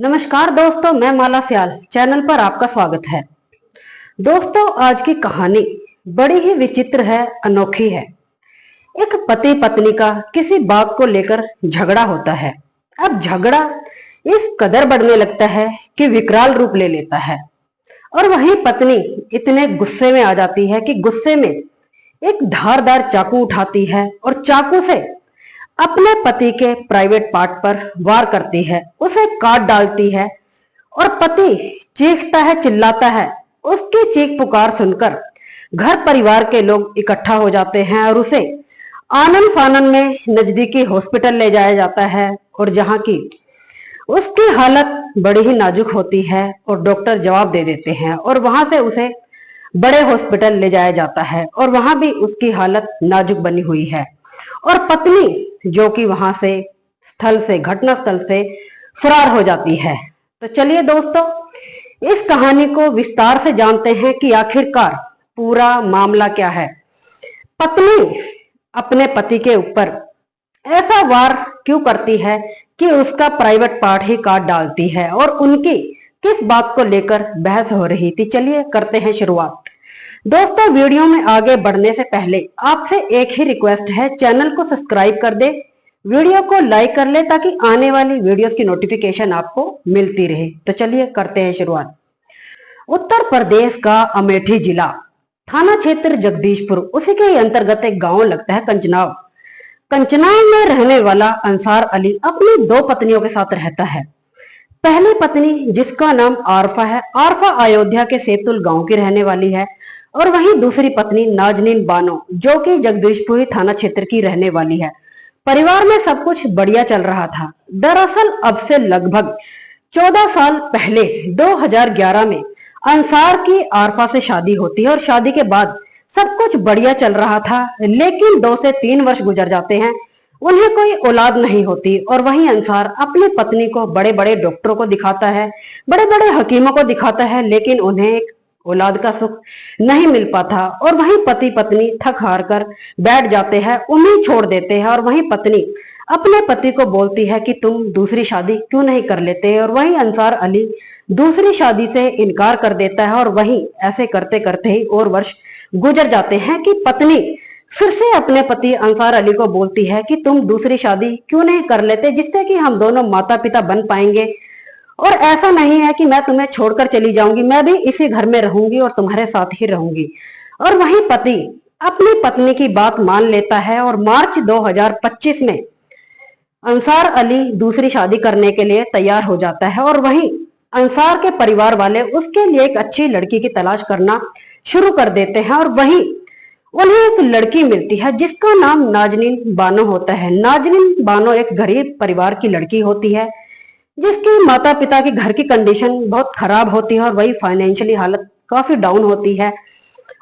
नमस्कार दोस्तों, मैं माला सियाल चैनल पर आपका स्वागत है। दोस्तों, आज की कहानी बड़ी ही विचित्र है, अनोखी है। एक पति पत्नी का किसी बात को लेकर झगड़ा होता है। अब झगड़ा इस कदर बढ़ने लगता है कि विकराल रूप ले लेता है और वही पत्नी इतने गुस्से में आ जाती है कि गुस्से में एक धारदार चाकू उठाती है और चाकू से अपने पति के प्राइवेट पार्ट पर वार करती है, उसे काट डालती है। और पति चीखता है, चिल्लाता है। उसकी चीख पुकार सुनकर घर परिवार के लोग इकट्ठा हो जाते हैं और उसे आनन फानन में नजदीकी हॉस्पिटल ले जाया जाता है, और जहां की उसकी हालत बड़ी ही नाजुक होती है और डॉक्टर जवाब दे देते हैं और वहां से उसे बड़े हॉस्पिटल ले जाया जाता है और वहां भी उसकी हालत नाजुक बनी हुई है। और पत्नी जो कि वहां से घटना स्थल से फरार हो जाती है। तो चलिए दोस्तों, इस कहानी को विस्तार से जानते हैं कि आखिरकार पूरा मामला क्या है। पत्नी अपने पति के ऊपर ऐसा वार क्यों करती है कि उसका प्राइवेट पार्ट ही काट डालती है, और उनकी किस बात को लेकर बहस हो रही थी। चलिए करते हैं शुरुआत। दोस्तों, वीडियो में आगे बढ़ने से पहले आपसे एक ही रिक्वेस्ट है, चैनल को सब्सक्राइब कर दे, वीडियो को लाइक कर ले ताकि आने वाली वीडियोस की नोटिफिकेशन आपको मिलती रहे। तो चलिए करते हैं शुरुआत। उत्तर प्रदेश का अमेठी जिला, थाना क्षेत्र जगदीशपुर, उसी के अंतर्गत एक गांव लगता है कंचनाव। कंचनाव में रहने वाला अंसार अली अपनी दो पत्नियों के साथ रहता है। पहली पत्नी, जिसका नाम आरफा है, आरफा अयोध्या के सेतुल गांव की रहने वाली है, और वहीं दूसरी पत्नी नाजनीन बानो, जो कि जगदीशपुरी थाना क्षेत्र की रहने वाली है। परिवार में सब कुछ बढ़िया चल रहा था। दरअसल अब से लगभग 14 साल पहले 2011 में अंसार की आरफा से शादी होती है और शादी के बाद सब कुछ बढ़िया चल रहा था, लेकिन 2 से 3 वर्ष गुजर जाते हैं, उन्हें कोई औलाद नहीं होती। और वहीं अंसार अपनी पत्नी को बड़े बड़े डॉक्टरों को दिखाता है, बड़े बड़े हकीमों को दिखाता है, लेकिन उन्हें एक औलाद का सुख नहीं मिल पाता। और वहीं पति पत्नी थक हार कर बैठ जाते हैं, उन्हें छोड़ देते हैं। और वहीं पत्नी अपने पति को बोलती है कि तुम दूसरी शादी क्यों नहीं कर लेते, और वहीं अंसार अली दूसरी शादी से इनकार कर देता है। और वहीं ऐसे करते करते ही और वर्ष गुजर जाते हैं कि पत्नी फिर से अपने पति अंसार अली को बोलती है कि तुम दूसरी शादी क्यों नहीं कर लेते, जिससे कि हम दोनों माता पिता बन पाएंगे, और ऐसा नहीं है कि मैं तुम्हें छोड़कर चली जाऊंगी, मैं भी इसी घर में रहूंगी और तुम्हारे साथ ही रहूंगी। और वहीं पति अपनी पत्नी की बात मान लेता है और मार्च 2025 में अंसार अली दूसरी शादी करने के लिए तैयार हो जाता है। और वहीं अंसार के परिवार वाले उसके लिए एक अच्छी लड़की की तलाश करना शुरू कर देते हैं, और वहीं उन्हें एक लड़की मिलती है जिसका नाम नाजनीन बानो होता है। नाजनीन बानो एक गरीब परिवार की लड़की होती है, जिसके माता पिता की घर की कंडीशन बहुत खराब होती है और वही फाइनेंशियली हालत काफी डाउन होती है।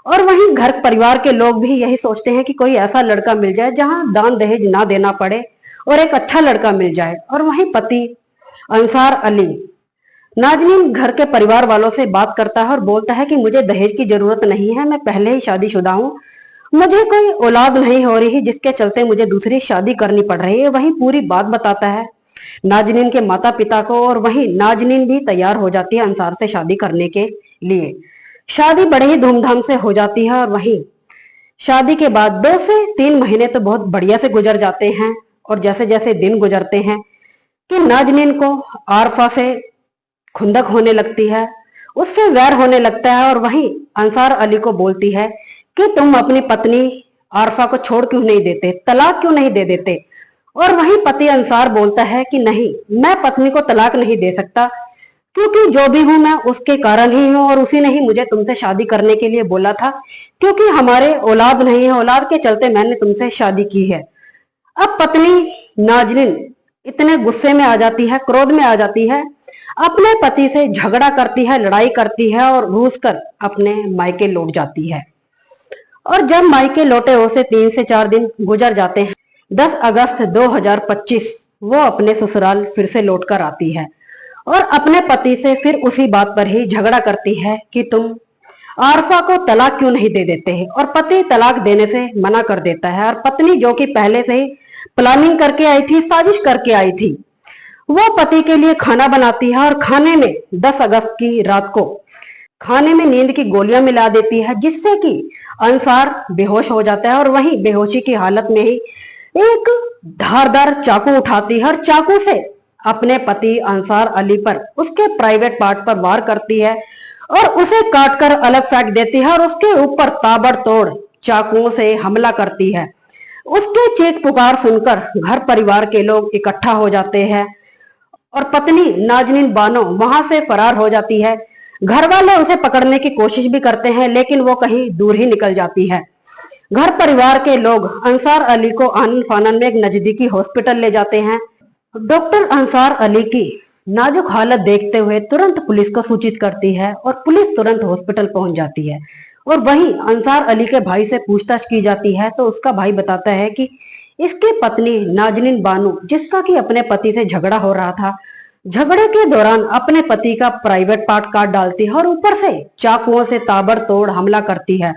और वहीं घर परिवार के लोग भी यही सोचते हैं कि कोई ऐसा लड़का मिल जाए जहां दान दहेज ना देना पड़े और एक अच्छा लड़का मिल जाए। और वहीं पति अंसार अली नाजनीन घर के परिवार वालों से बात करता है और बोलता है कि मुझे दहेज की जरूरत नहीं है, मैं पहले ही शादीशुदा हूँ, मुझे कोई औलाद नहीं हो रही, जिसके चलते मुझे दूसरी शादी करनी पड़ रही है। वही पूरी बात बताता है नाजनीन के माता पिता को, और वहीं नाजनीन भी तैयार हो जाती है अंसार से शादी करने के लिए। शादी बड़े ही धूमधाम से हो जाती है, और वहीं शादी के बाद 2 से 3 महीने तो बहुत बढ़िया से गुजर जाते हैं। और जैसे जैसे दिन गुजरते हैं कि नाजनीन को आरफा से खुंदक होने लगती है, उससे वैर होने लगता है। और वहीं अंसार अली को बोलती है कि तुम अपनी पत्नी आरफा को छोड़ क्यों नहीं देते, तलाक क्यों नहीं दे देते। और वहीं पति अंसार बोलता है कि नहीं, मैं पत्नी को तलाक नहीं दे सकता, क्योंकि जो भी हूं मैं उसके कारण ही हूं, और उसी ने ही मुझे तुमसे शादी करने के लिए बोला था, क्योंकि हमारे औलाद नहीं है, औलाद के चलते मैंने तुमसे शादी की है। अब पत्नी नाजनीन इतने गुस्से में आ जाती है, क्रोध में आ जाती है, अपने पति से झगड़ा करती है, लड़ाई करती है और रूस कर अपने मायके लौट जाती है। और जब मायके लौटे उसे 3 से 4 दिन गुजर जाते हैं। 10 अगस्त 2025 वो अपने ससुराल फिर से लौटकर आती है और अपने पति से फिर उसी बात पर ही झगड़ा करती है कि तुम आरफा को तलाक क्यों नहीं दे देते हैं। और पति तलाक देने से मना कर देता है, और पत्नी जो कि पहले से ही प्लानिंग करके आई थी, साजिश करके आई थी, वो पति के लिए खाना बनाती है और खाने में 10 अगस्त की रात को खाने में नींद की गोलियां मिला देती है, जिससे कि अंसार बेहोश हो जाता है और वहीं बेहोशी की हालत में ही एक धारदार चाकू उठाती है और चाकू से अपने पति अंसार अली पर उसके प्राइवेट पार्ट पर वार करती है और उसे काटकर अलग फेंक देती है और उसके ऊपर ताबड़तोड़ चाकुओं से हमला करती है। उसके चीख पुकार सुनकर घर परिवार के लोग इकट्ठा हो जाते हैं और पत्नी नाजनीन बानो वहां से फरार हो जाती है। घर वाले उसे पकड़ने की कोशिश भी करते हैं, लेकिन वो कहीं दूर ही निकल जाती है। घर परिवार के लोग अंसार अली को आनन फानन में एक नजदीकी हॉस्पिटल ले जाते हैं। डॉक्टर अंसार अली की नाजुक हालत देखते हुए तुरंत पुलिस को सूचित करती है और पुलिस तुरंत हॉस्पिटल पहुंच जाती है। और वहीं अंसार अली के भाई से पूछताछ की जाती है तो उसका भाई बताता है कि इसकी पत्नी नाजनीन बानो, जिसका कि अपने पति से झगड़ा हो रहा था, झगड़े के दौरान अपने पति का प्राइवेट पार्ट काट डालती है और ऊपर से चाकुओं से ताबड़तोड़ हमला करती है।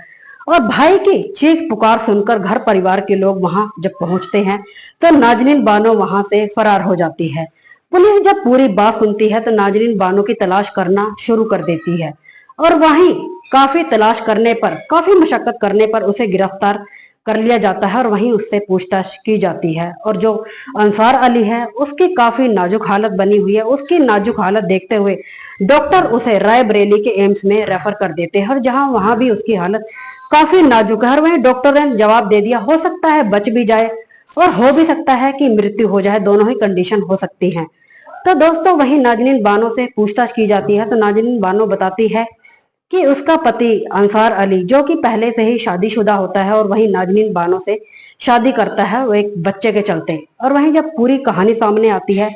और भाई की चीख पुकार सुनकर घर परिवार के लोग वहां जब पहुंचते हैं तो नाजनीन बानो वहां से फरार हो जाती है। पुलिस जब पूरी बात सुनती है तो नाजनीन बानो की तलाश करना शुरू कर देती है और वहीं काफी तलाश करने पर, काफी मशक्कत करने पर उसे गिरफ्तार कर लिया जाता है और वहीं उससे पूछताछ की जाती है। और जो अंसार अली है उसकी काफी नाजुक हालत बनी हुई है। उसकी नाजुक हालत देखते हुए डॉक्टर उसे रायबरेली के एम्स में रेफर कर देते हैं और जहां वहां भी उसकी हालत काफी नाजुक है और वहीं डॉक्टर ने जवाब दे दिया, हो सकता है बच भी जाए और हो भी सकता है कि मृत्यु हो जाए, दोनों ही कंडीशन हो सकती हैं। तो दोस्तों वहीं नाजनीन बानो से पूछताछ की जाती है तो नाजनीन बानो बताती है कि उसका पति अंसार अली, जो कि पहले से ही शादीशुदा होता है और वहीं नाजनीन बानो से शादी करता है वो एक बच्चे के चलते। और वहीं जब पूरी कहानी सामने आती है,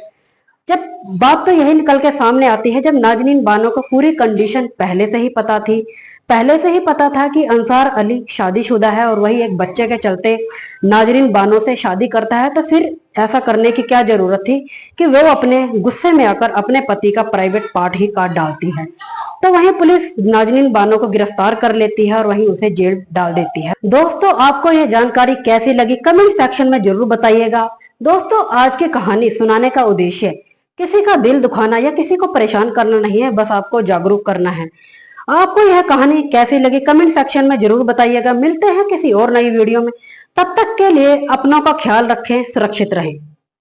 जब बात तो यही निकल के सामने आती है, जब नाजनीन बानो को पूरी कंडीशन पहले से ही पता थी, पहले से ही पता था कि अंसार अली शादीशुदा है और वही एक बच्चे के चलते नाजनीन बानो से शादी करता है, तो फिर ऐसा करने की क्या जरूरत थी कि वो अपने गुस्से में आकर अपने पति का प्राइवेट पार्ट ही काट डालती है। तो वहीं पुलिस नाजनीन बानो को गिरफ्तार कर लेती है और वहीं उसे जेल डाल देती है। दोस्तों आपको यह जानकारी कैसी लगी कमेंट सेक्शन में जरूर बताइएगा। दोस्तों आज की कहानी सुनाने का उद्देश्य किसी का दिल दुखाना या किसी को परेशान करना नहीं है, बस आपको जागरूक करना है। आपको यह कहानी कैसी लगी कमेंट सेक्शन में जरूर बताइएगा। मिलते हैं किसी और नई वीडियो में, तब तक के लिए अपनों का ख्याल रखें, सुरक्षित रहें।